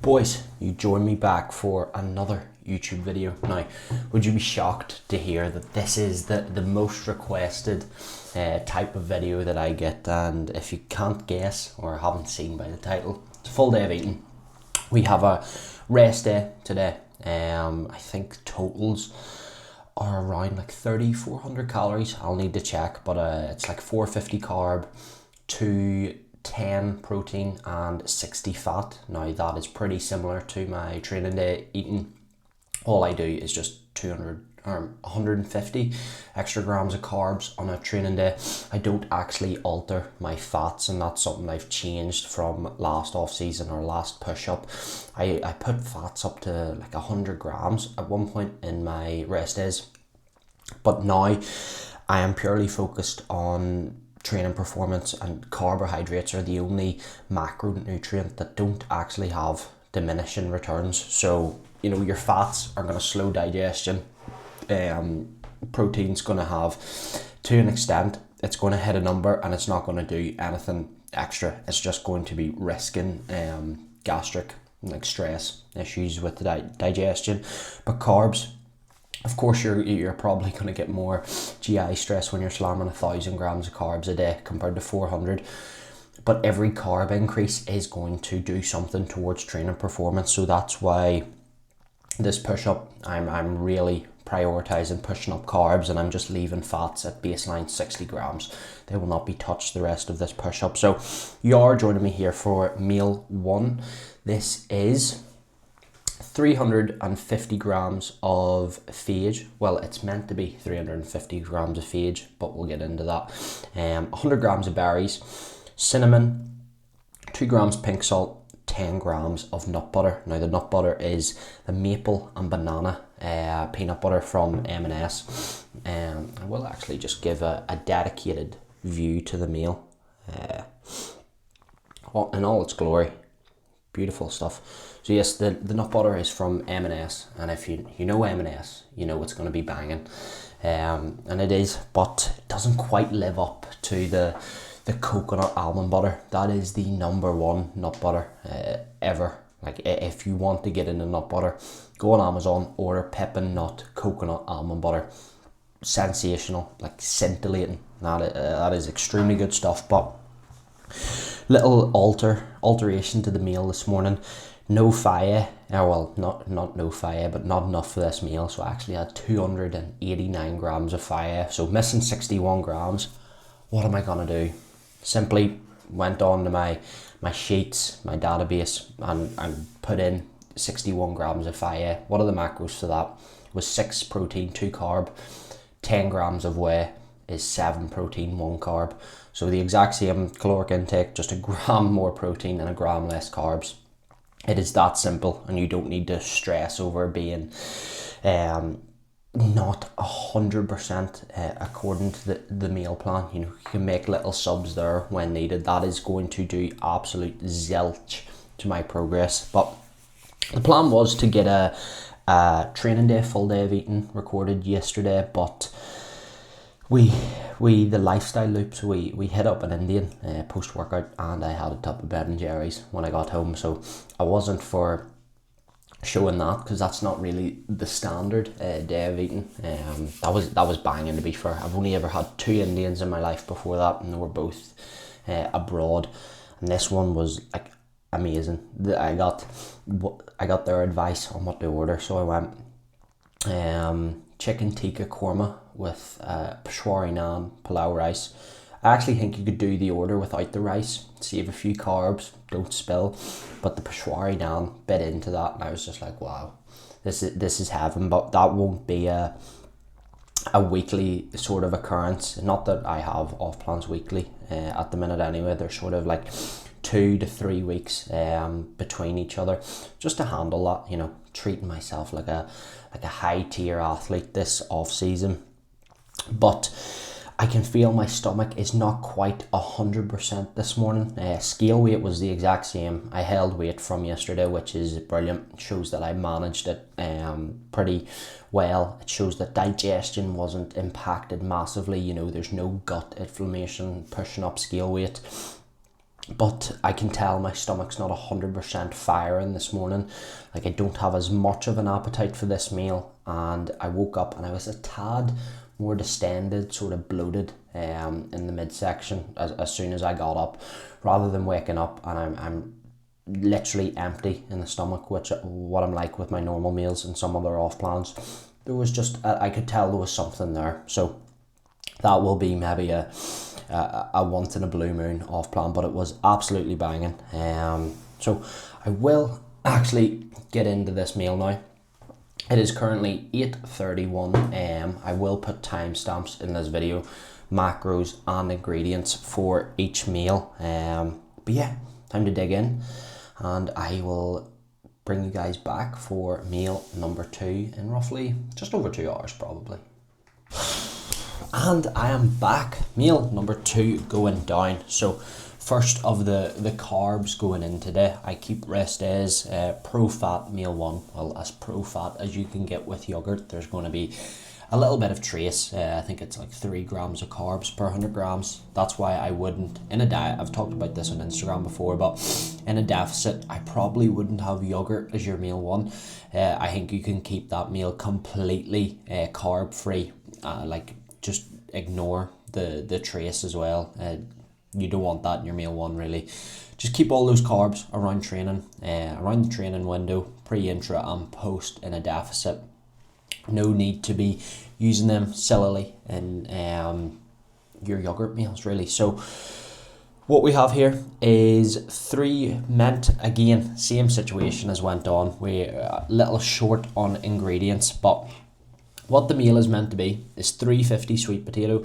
Boys, you join me back for another YouTube video. Now, would you be shocked to hear that this is the most requested type of video that I get? And if you can't guess or haven't seen by the title, it's a full day of eating. We have a rest day today. I think totals are around like 3,400 calories. I'll need to check, but it's like 450 carb, 210 protein and 60 fat. Now that is pretty similar to my training day eating. All I do is just 200 or 150 extra grams of carbs on a training day. I don't actually alter my fats, and that's something I've changed from last off season or last push up. I put fats up to like 100 grams at one point in my rest days, but now I am purely focused on training performance, and carbohydrates are the only macronutrient that don't actually have diminishing returns. So you know, your fats are going to slow digestion. Protein's going to have, to an extent, it's going to hit a number and it's not going to do anything extra. It's just going to be risking gastric like stress issues with the digestion. But carbs, of course, you're probably going to get more GI stress when you're slamming 1,000 grams of carbs a day compared to 400. But every carb increase is going to do something towards training performance. So that's why this push up, I'm really prioritizing pushing up carbs, and I'm just leaving fats at baseline 60 grams. They will not be touched the rest of this push up. So you are joining me here for meal one. This is 350 grams of phage. Well, it's meant to be 350 grams of phage, but we'll get into that. 100 grams of berries, cinnamon, 2 grams pink salt, 10 grams of nut butter. Now the nut butter is the maple and banana peanut butter from M&S. I will actually just give a dedicated view to the meal in all its glory. Beautiful stuff. So yes, the nut butter is from M&S, and if you know M&S, you know it's going to be banging, and it is, but it doesn't quite live up to the coconut almond butter. That is the number one nut butter ever. Like, if you want to get into nut butter, go on Amazon, order Pippin Nut coconut almond butter. Sensational, like scintillating. That is extremely good stuff. But little alteration to the meal this morning. No fire, well, not no fire, but not enough for this meal. So I actually had 289 grams of fire, so missing 61 grams. What am I gonna do? Simply went on to my sheets, my database, and put in 61 grams of fire. What are the macros for that? It was 6 protein, 2 carb, 10 grams of whey is 7 protein, 1 carb. So the exact same caloric intake, just a gram more protein and a gram less carbs. It is that simple, and you don't need to stress over being not 100% according to the meal plan. You know, you can make little subs there when needed. That is going to do absolute zilch to my progress. But the plan was to get a training day, full day of eating recorded yesterday, but we the lifestyle loops, we hit up an Indian post workout, and I had a tub of Ben and Jerry's when I got home, so I wasn't for showing that, because that's not really the standard day of eating. That was banging, to be fair. I've only ever had 2 Indians in my life before that, and they were both abroad, and this one was like amazing. I got their advice on what to order, so I went chicken tikka korma with peshwari naan, palau rice. I actually think you could do the order without the rice, save a few carbs, don't spill. But the peshwari naan bit into that, and I was just like, wow, this is heaven. But that won't be a weekly sort of occurrence. Not that I have off plans weekly at the minute anyway. They're sort of like 2 to 3 weeks between each other, just to handle that. You know, treating myself like a high tier athlete this off season. But I can feel my stomach is not quite 100% this morning. Scale weight was the exact same. I held weight from yesterday, which is brilliant. It shows that I managed it pretty well. It shows that digestion wasn't impacted massively. You know, there's no gut inflammation pushing up scale weight. but I can tell my stomach's not 100% firing this morning. Like, I don't have as much of an appetite for this meal, and I woke up and I was a tad more distended, sort of bloated in the midsection as soon as I got up, rather than waking up and I'm literally empty in the stomach, which what I'm like with my normal meals and some other off plans. There was just, I could tell there was something there. So that will be maybe a once in a blue moon off plan, but it was absolutely banging. So I will actually get into this meal now. It is currently 8:31 a.m. I will put timestamps in this video, macros and ingredients for each meal. But yeah, time to dig in, and I will bring you guys back for meal number 2 in roughly just over 2 hours probably. And I am back. Meal number 2 going down. So first of the carbs going in today, I keep rest days pro-fat meal 1. Well, as pro-fat as you can get with yogurt. There's going to be a little bit of trace. I think it's like 3 grams of carbs per 100 grams. That's why I wouldn't, in a diet, I've talked about this on Instagram before, but in a deficit, I probably wouldn't have yogurt as your meal 1. I think you can keep that meal completely carb free. Like, just ignore the trace as well. You don't want that in your meal 1 really. Just keep all those carbs around training, around the training window, pre, intra and post in a deficit. No need to be using them sillily in your yogurt meals really. So what we have here is 3 meant, again, same situation as went on. We're a little short on ingredients, but what the meal is meant to be is 350 sweet potato,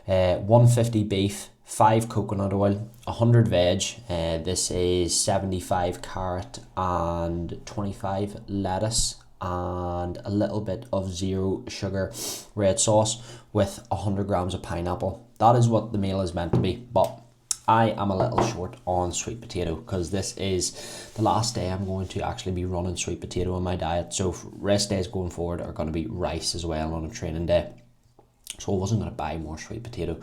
150 beef, 5 coconut oil, 100 veg. This is 75 carrot and 25 lettuce, and a little bit of 0 sugar red sauce with 100 grams of pineapple. That is what the meal is meant to be, but I am a little short on sweet potato because this is the last day I'm going to actually be running sweet potato in my diet. So rest days going forward are going to be rice as well on a training day. So I wasn't going to buy more sweet potato.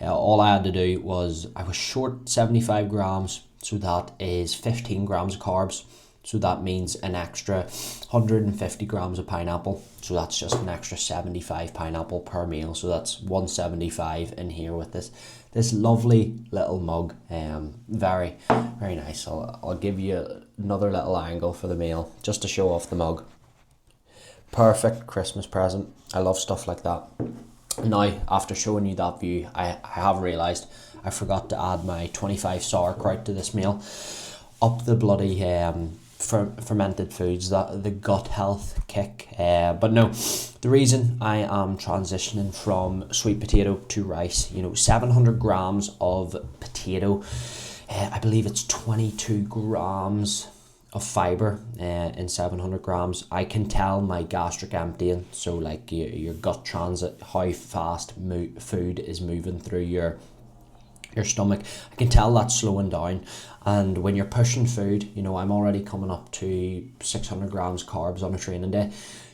All I had to do was, I was short 75 grams, so that is 15 grams of carbs. So that means an extra 150 grams of pineapple. So that's just an extra 75 pineapple per meal. So that's 175 in here with this lovely little mug. Very, very nice. I'll give you another little angle for the meal just to show off the mug. Perfect Christmas present. I love stuff like that. Now, after showing you that view, I have realised I forgot to add my 25 sauerkraut to this meal. Up the bloody fermented foods, that the gut health kick. But no, the reason I am transitioning from sweet potato to rice, 700 grams of potato, I believe it's 22 grams of fiber in 700 grams. I can tell my gastric emptying, so like your gut transit, how fast food is moving through your stomach. I can tell that's slowing down, and when you're pushing food, I'm already coming up to 600 grams carbs on a training day.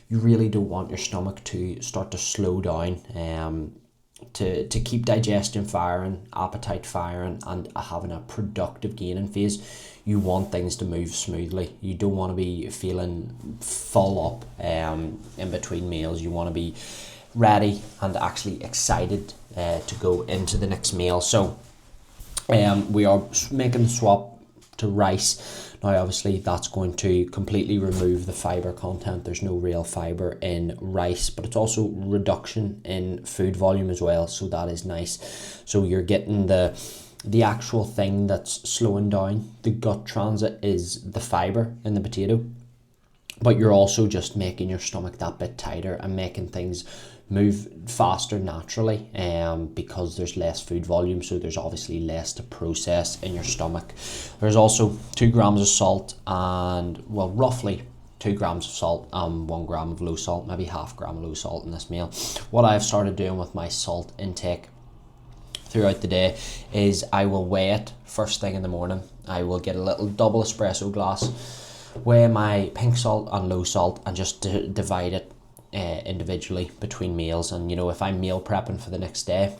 You really don't want your stomach to start to slow down, to keep digestion firing, appetite firing, and having a productive gaining phase. You want things to move smoothly. You don't want to be feeling full up in between meals. You want to be ready and actually excited to go into the next meal. So we are making the swap to rice. Now obviously that's going to completely remove the fiber content. There's no real fiber in rice, but it's also reduction in food volume as well, so that is nice. So you're getting the actual thing that's slowing down the gut transit is the fiber in the potato, but you're also just making your stomach that bit tighter and making things move faster naturally, because there's less food volume, so there's obviously less to process in your stomach. There's also 2 grams of salt and, well, roughly 2 grams of salt and 1 gram of low salt, maybe half gram of low salt in this meal. What I've started doing with my salt intake throughout the day is I will weigh it first thing in the morning. I will get a little double espresso glass, weigh my pink salt and low salt, and just divide it individually between meals. And if I'm meal prepping for the next day,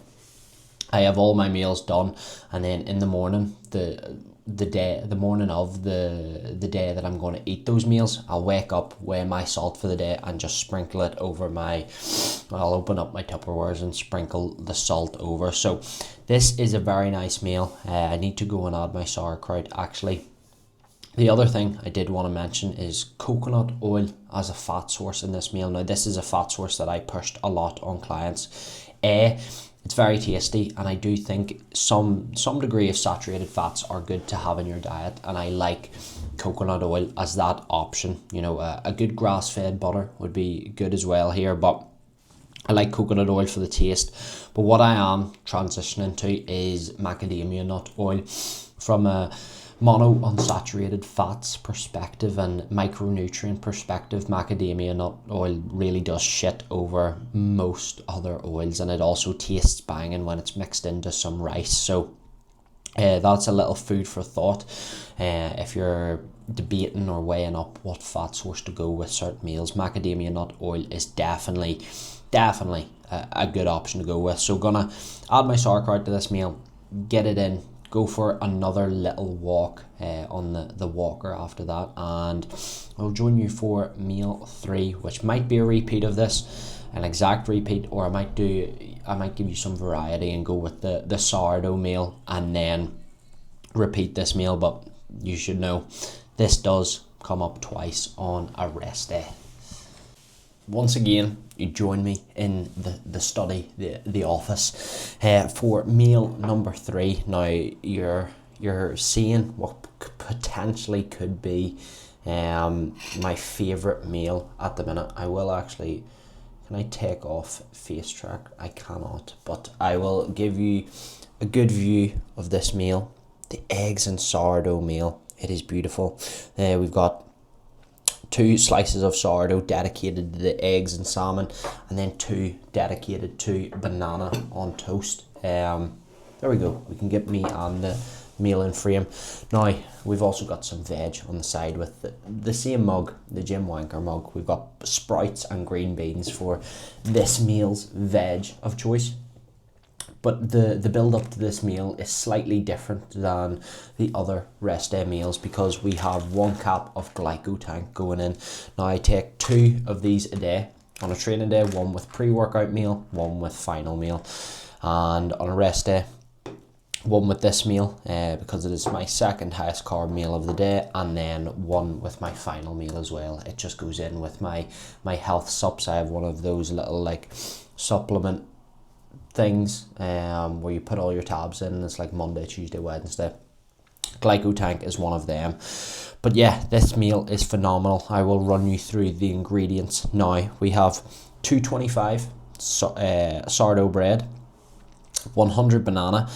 I have all my meals done, and then in the morning, the morning of the day that I'm going to eat those meals, I'll wake up, weigh my salt for the day, and just sprinkle it over I'll open up my Tupperwares and sprinkle the salt over. So this is a very nice meal. I need to go and add my sauerkraut actually. The other thing I did want to mention is coconut oil as a fat source in this meal. Now, this is a fat source that I pushed a lot on clients. It's very tasty, and I do think some degree of saturated fats are good to have in your diet, and I like coconut oil as that option. You know, a good grass-fed butter would be good as well here, but I like coconut oil for the taste. But what I am transitioning to is macadamia nut oil. From a monounsaturated fats perspective and micronutrient perspective, macadamia nut oil really does shit over most other oils, and it also tastes banging when it's mixed into some rice. So that's a little food for thought if you're debating or weighing up what fat source to go with certain meals. Macadamia nut oil is definitely a good option to go with. So gonna add my sauerkraut to this meal, get it in, go for another little walk on the walker after that, and I'll join you for meal 3, which might be a repeat of this, an exact repeat, or I might give you some variety and go with the sourdough meal and then repeat this meal. But you should know this does come up twice on a rest day. Once again, you join me in the study, the office, for meal number 3. Now you're seeing what potentially could be my favourite meal at the minute. I will actually, can I take off face track? I cannot, but I will give you a good view of this meal, the eggs and sourdough meal. It is beautiful. We've got 2 slices of sourdough dedicated to the eggs and salmon, and then 2 dedicated to banana on toast. There we go. We can get me on the meal in frame. Now, we've also got some veg on the side with the same mug, the Jim Wanker mug. We've got sprouts and green beans for this meal's veg of choice. But the build up to this meal is slightly different than the other rest day meals because we have 1 cap of glycotank going in. Now I take 2 of these a day. On a training day, 1 with pre-workout meal, 1 with final meal. And on a rest day, 1 with this meal because it is my second highest carb meal of the day, and then 1 with my final meal as well. It just goes in with my health subs. I have one of those little like supplement things where you put all your tabs in, and it's like Monday, Tuesday, Wednesday. Glycotank is one of them. But yeah, this meal is phenomenal. I will run you through the ingredients now. We have 225 sourdough bread, 100 banana,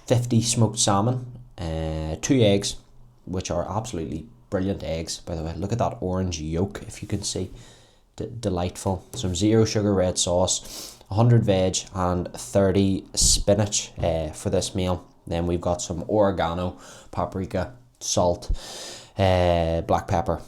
50 smoked salmon, 2 eggs, which are absolutely brilliant eggs, by the way. Look at that orange yolk, if you can see. Delightful. Some 0 sugar red sauce, 100 veg, and 30 spinach for this meal. Then we've got some oregano, paprika, salt, black pepper,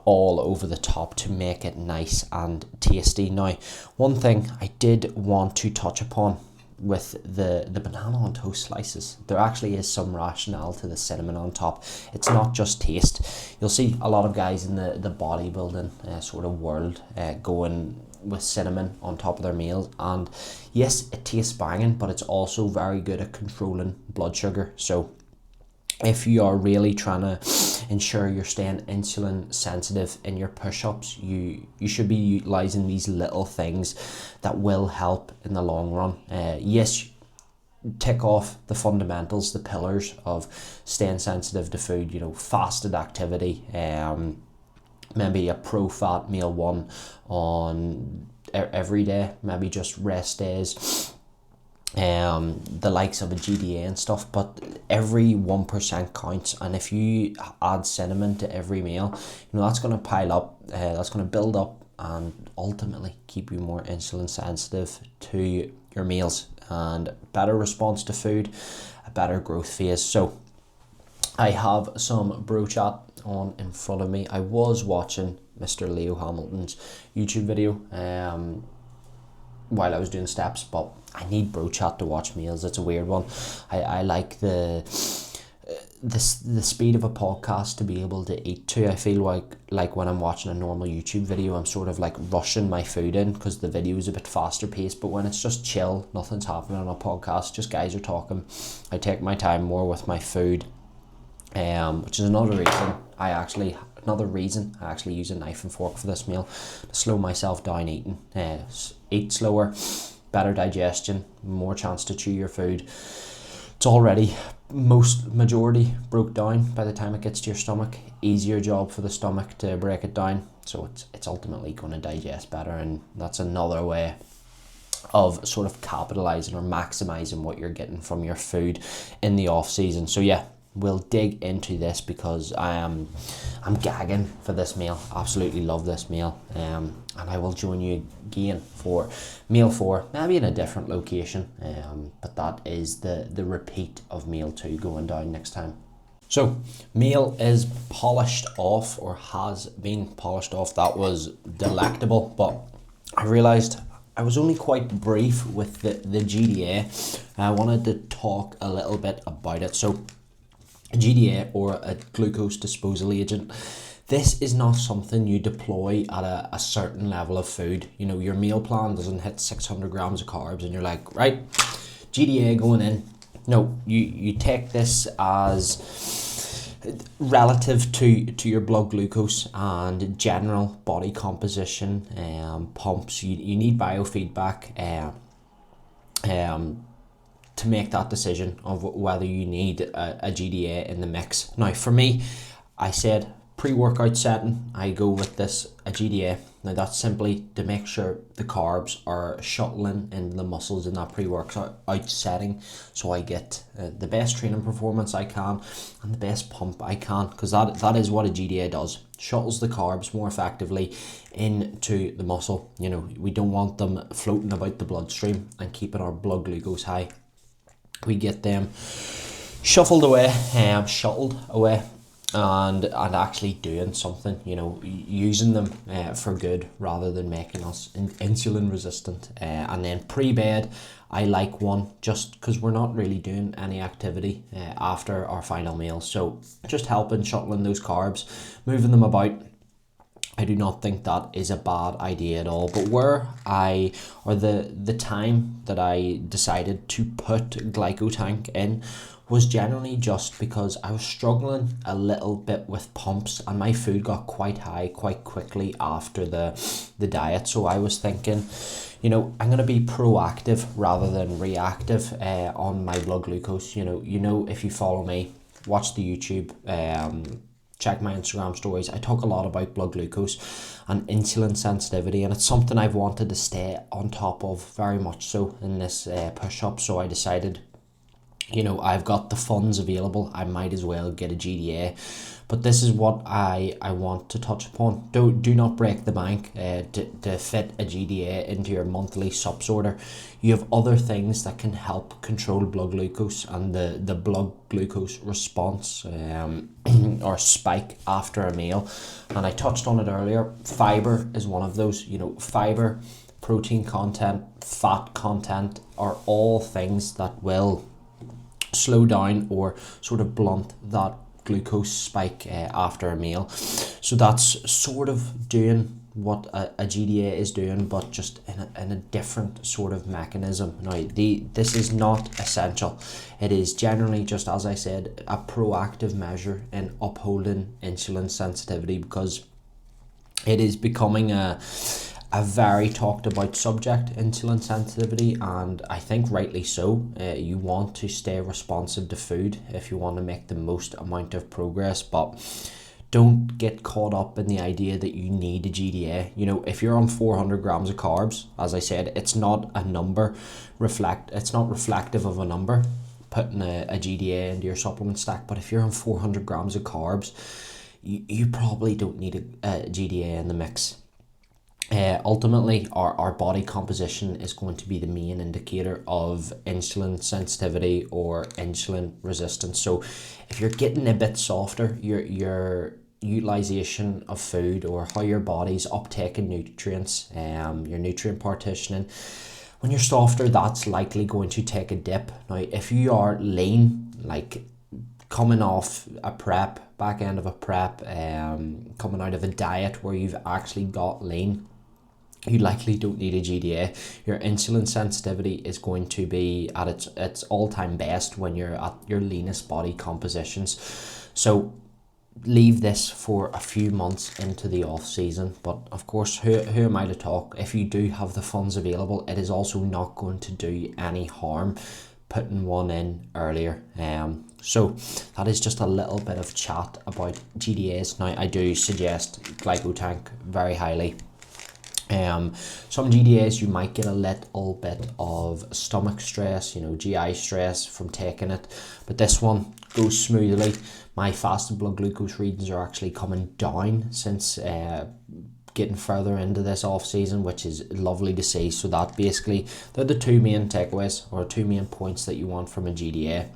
all over the top to make it nice and tasty. Now, one thing I did want to touch upon with the banana on toast slices, there actually is some rationale to the cinnamon on top. It's not just taste. You'll see a lot of guys in the bodybuilding sort of world going with cinnamon on top of their meals, and yes, it tastes banging, but it's also very good at controlling blood sugar. So if you are really trying to ensure you're staying insulin sensitive in your push-ups, you should be utilizing these little things that will help in the long run. Yes, tick off the fundamentals, the pillars of staying sensitive to food, you know, fasted activity, maybe a pro-fat meal 1 on every day, maybe just rest days, the likes of a GDA and stuff, but every 1% counts. And if you add cinnamon to every meal, you know, that's going to pile up, that's going to build up, and ultimately keep you more insulin sensitive to your meals, and better response to food, a better growth phase. So I have some bro chat on in front of me. I was watching Mr. Leo Hamilton's YouTube video while I was doing steps, but I need bro chat to watch meals. It's a weird one. I like the speed of a podcast to be able to eat to. I feel like when I'm watching a normal YouTube video, I'm sort of like rushing my food in because the video is a bit faster paced. But when it's just chill, nothing's happening on a podcast, just guys are talking, I take my time more with my food, which is another reason I actually use a knife and fork for this meal, to slow myself down eating. Eat slower, better digestion, more chance to chew your food. It's already majority broke down by the time it gets to your stomach. Easier job for the stomach to break it down, so it's ultimately going to digest better, and that's another way of sort of capitalizing or maximizing what you're getting from your food in the off season. So yeah, we'll dig into this because I'm gagging for this meal. Absolutely love this meal, and I will join you again for meal 4, maybe in a different location, but that is the repeat of meal 2 going down next time. So meal is polished off, or has been polished off. That was delectable, but I realized I was only quite brief with the GDA. I wanted to talk a little bit about it. So a GDA, or a glucose disposal agent, this is not something you deploy at a certain level of food. You know, your meal plan doesn't hit 600 grams of carbs and you're like, right, GDA going in. No, you take this as relative to your blood glucose and general body composition, pumps. You need biofeedback to make that decision of whether you need a GDA in the mix. Now for me, I said pre-workout setting, I go with a GDA. Now that's simply to make sure the carbs are shuttling into the muscles in that pre-workout setting, so I get the best training performance I can and the best pump I can, because that is what a GDA does. Shuttles the carbs more effectively into the muscle. You know, we don't want them floating about the bloodstream and keeping our blood glucose high. We get them shuttled away, and actually doing something, you know, using them for good rather than making us insulin resistant. And then pre-bed, I like one just because we're not really doing any activity after our final meal. So just helping shuttling those carbs, moving them about. I do not think that is a bad idea at all. But the time that I decided to put glycotank in was generally just because I was struggling a little bit with pumps, and my food got quite high quite quickly after the diet. So I was thinking, you know, I'm going to be proactive rather than reactive on my blood glucose. You know, if you follow me, watch the YouTube, check my Instagram stories, I talk a lot about blood glucose and insulin sensitivity, and it's something I've wanted to stay on top of very much so in this push-up. So I decided, you know, I've got the funds available, I might as well get a GDA. But this is what I want to touch upon. Do not break the bank to fit a GDA into your monthly subs order. You have other things that can help control blood glucose and the blood glucose response or spike after a meal. And I touched on it earlier. Fiber is one of those. You know, fiber, protein content, fat content are all things that will slow down or sort of blunt that glucose spike after a meal. So that's sort of doing what a GDA is doing, but just in a different sort of mechanism. Now this is not essential. It is generally, just as I said, a proactive measure in upholding insulin sensitivity, because it is becoming a very talked about subject, insulin sensitivity, and I think rightly so. You want to stay responsive to food if you want to make the most amount of progress, but don't get caught up in the idea that you need a GDA. You know, if you're on 400 grams of carbs, as I said, it's not a number, it's not reflective of a number, putting a GDA into your supplement stack. But if you're on 400 grams of carbs, you probably don't need a GDA in the mix. Ultimately, our body composition is going to be the main indicator of insulin sensitivity or insulin resistance. So if you're getting a bit softer, your utilization of food, or how your body's uptaking nutrients, your nutrient partitioning, When you're softer, that's likely going to take a dip. Now, if you are lean, like coming off a prep, back end of a prep, coming out of a diet where you've actually got lean, you likely don't need a GDA. Your insulin sensitivity is going to be at its all-time best when you're at your leanest body compositions. So leave this for a few months into the off season. But of course, who am I to talk? If you do have the funds available, it is also not going to do any harm putting one in earlier. So that is just a little bit of chat about GDAs. Now, I do suggest Glycotank very highly. Some GDAs you might get a little bit of stomach stress, GI stress from taking it, but this one goes smoothly. My fasted blood glucose readings are actually coming down since getting further into this off season, which is lovely to see. So that basically, they're the two main takeaways or two main points that you want from a GDA.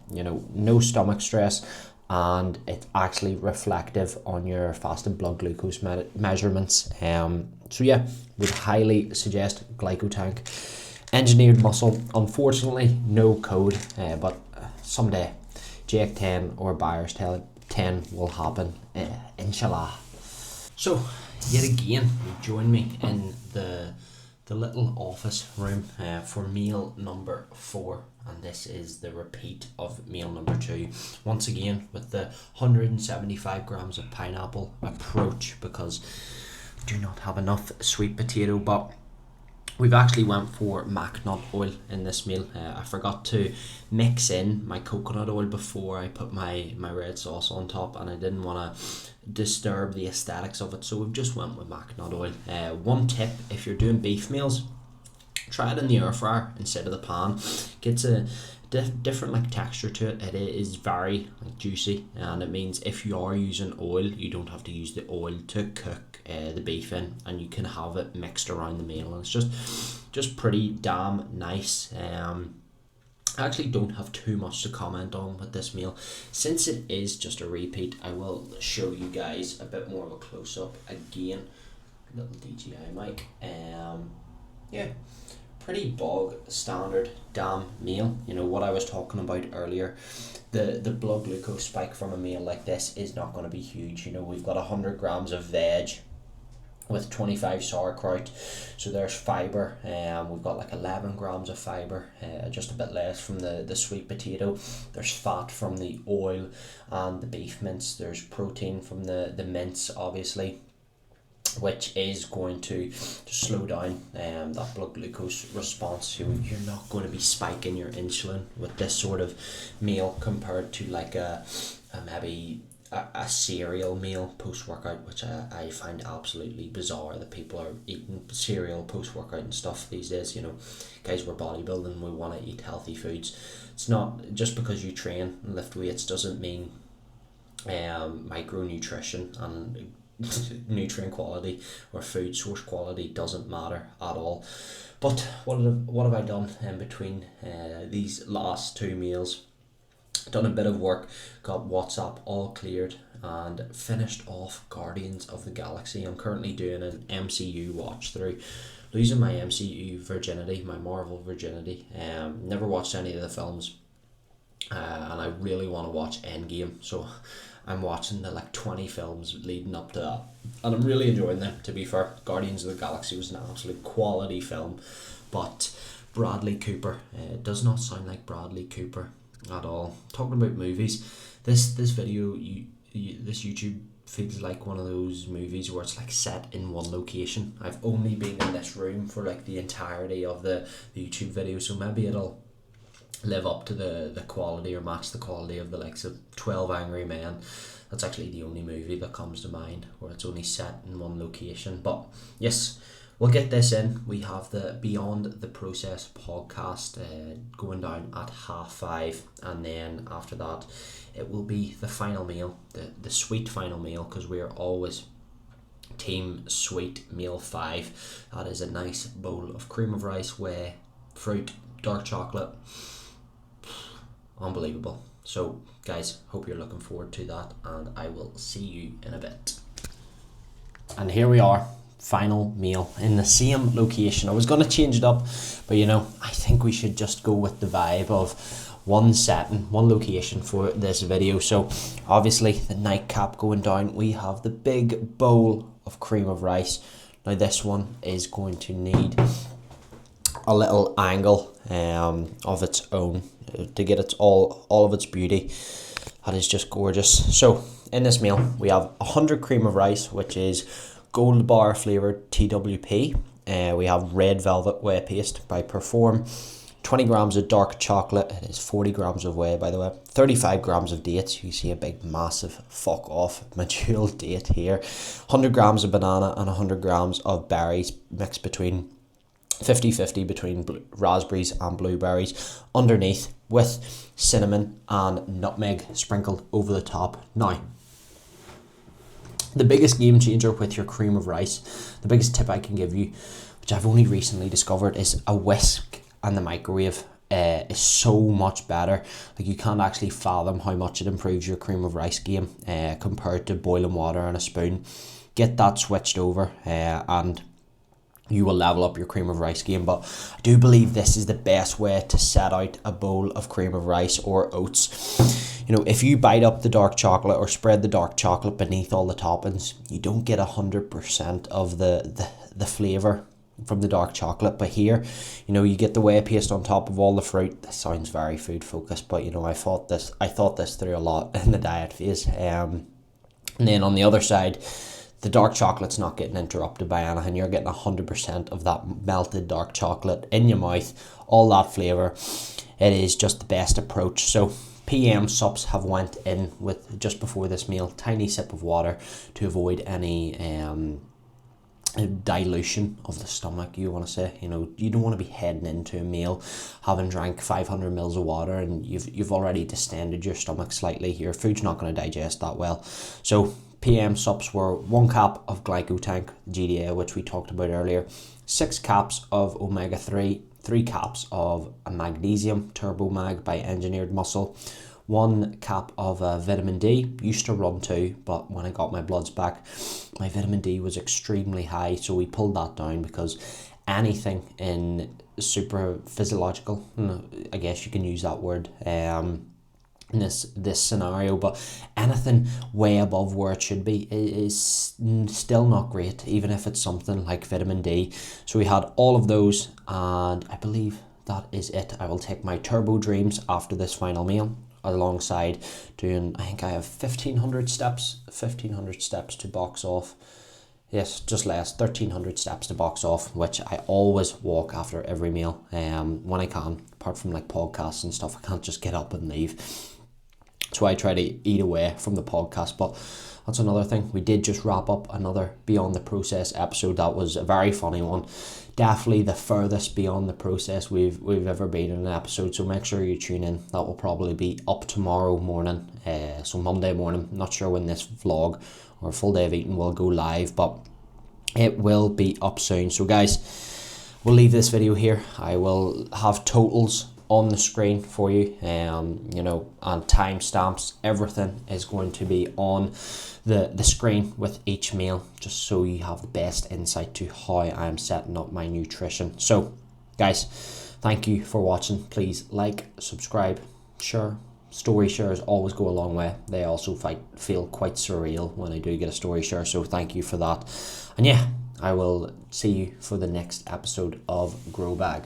No stomach stress, and it's actually reflective on your fasted blood glucose measurements. So yeah, would highly suggest Glycotank. Engineered muscle, unfortunately no code, but someday JX10 or Buyer's 10 will happen, inshallah. So yet again, you join me in the little office room for meal number 4, and this is the repeat of meal number 2, once again with the 175 grams of pineapple approach, because we do not have enough sweet potato. But we've actually went for mac nut oil in this meal. I forgot to mix in my coconut oil before I put my red sauce on top, and I didn't want to disturb the aesthetics of it, so we've just went with mac nut oil. One tip, if you're doing beef meals, try it in the air fryer instead of the pan. Gets a different texture to it. It is very juicy, and it means if you are using oil, you don't have to use the oil to cook the beef in, and you can have it mixed around the meal, and it's just pretty damn nice. I actually don't have too much to comment on with this meal. Since it is just a repeat, I will show you guys a bit more of a close-up again. Little DJI mic. Yeah, pretty bog standard damn meal. What I was talking about earlier, the blood glucose spike from a meal like this is not going to be huge. We've got 100 grams of veg with 25 sauerkraut, so there's fiber. We've got 11 grams of fiber, just a bit less from the sweet potato. There's fat from the oil and the beef mince. There's protein from the mince, obviously, which is going to slow down that blood glucose response. You're not going to be spiking your insulin with this sort of meal compared to maybe a cereal meal post-workout, which I find absolutely bizarre that people are eating cereal post-workout and stuff these days. Guys, we're bodybuilding, we want to eat healthy foods. It's not just because you train and lift weights doesn't mean micronutrition and nutrient quality or food source quality doesn't matter at all. But what have I done in between these last 2 meals? Done a bit of work, got WhatsApp all cleared, and finished off Guardians of the Galaxy. I'm currently doing an MCU watch through, losing my MCU virginity, my Marvel virginity. Never watched any of the films, and I really want to watch Endgame, so I'm watching the 20 films leading up to that, and I'm really enjoying them, to be fair. Guardians of the Galaxy was an absolute quality film, but Bradley Cooper, it does not sound like Bradley Cooper at all. Talking about movies, this video, this YouTube feels like one of those movies where it's set in one location. I've only been in this room for the entirety of the YouTube video, so maybe it'll live up to the quality or match the quality of the likes of 12 Angry Men. That's actually the only movie that comes to mind where it's only set in one location. But yes, we'll get this in. We have the Beyond the Process podcast going down at 5:30, and then after that it will be the final meal, the sweet final meal, because we are always team sweet meal 5. That is a nice bowl of cream of rice, whey, fruit, dark chocolate. Unbelievable. So guys, hope you're looking forward to that, and I will see you in a bit. And here we are, final meal in the same location. I was going to change it up, but you know, I think we should just go with the vibe of one setting, one location for this video. So obviously the nightcap going down, we have the big bowl of cream of rice. Now this one is going to need a little angle of its own to get its all of its beauty. That is just gorgeous. So in this meal we have 100 cream of rice, which is Gold Bar flavoured TWP. We have red velvet whey paste by Perform, 20 grams of dark chocolate, it is 40 grams of whey by the way, 35 grams of dates, you see a big massive fuck off medjool date here, 100 grams of banana and 100 grams of berries mixed between 50-50 between raspberries and blueberries underneath, with cinnamon and nutmeg sprinkled over the top. Now, the biggest game changer with your cream of rice, the biggest tip I can give you, which I've only recently discovered, is a whisk and the microwave is so much better. Like, you can't actually fathom how much it improves your cream of rice game compared to boiling water and a spoon. Get that switched over and you will level up your cream of rice game. But I do believe this is the best way to set out a bowl of cream of rice or oats. You know, if you bite up the dark chocolate or spread the dark chocolate beneath all the toppings, you don't get 100% of the flavour from the dark chocolate. But here, you know, you get the whey paste on top of all the fruit. This sounds very food focused, but you know, I thought this through a lot in the diet phase. And then on the other side, the dark chocolate's not getting interrupted by anything. You're getting 100% of that melted dark chocolate in your mouth, all that flavour. It is just the best approach. So PM Sups have went in with, just before this meal, tiny sip of water to avoid any dilution of the stomach, you want to say. You know, you don't want to be heading into a meal having drank 500 mils of water and you've already distended your stomach slightly. Your food's not going to digest that well. So PM Sups were 1 cap of Glycotank GDA, which we talked about earlier, 6 caps of omega-3, 3 caps of a magnesium Turbo Mag by Engineered Muscle, 1 cap of vitamin D. Used to run 2, but when I got my bloods back, my vitamin D was extremely high, so we pulled that down because anything in super physiological, I guess you can use that word, in this scenario, but anything way above where it should be is still not great, even if it's something like vitamin D. So we had all of those, and I believe that is it. I will take my Turbo Dreams after this final meal, alongside doing, I think I have 1500 steps to box off. Yes, just less, 1300 steps to box off, which I always walk after every meal when I can, apart from like podcasts and stuff. I can't just get up and leave. So I try to eat away from the podcast, but that's another thing. We did just wrap up another Beyond the Process episode. That was a very funny one. Definitely the furthest beyond the process we've ever been in an episode. So make sure you tune in. That will probably be up tomorrow morning. So Monday morning. Not sure when this vlog or full day of eating will go live, but it will be up soon. So guys, we'll leave this video here. I will have totals on the screen for you, you know, and timestamps. Everything is going to be on the screen with each meal, just so you have the best insight to how I'm setting up my nutrition. So guys, thank you for watching. Please like, subscribe, share. Story shares always go a long way. They also feel quite surreal when I do get a story share, so thank you for that. And yeah, I will see you for the next episode of Grow Bag.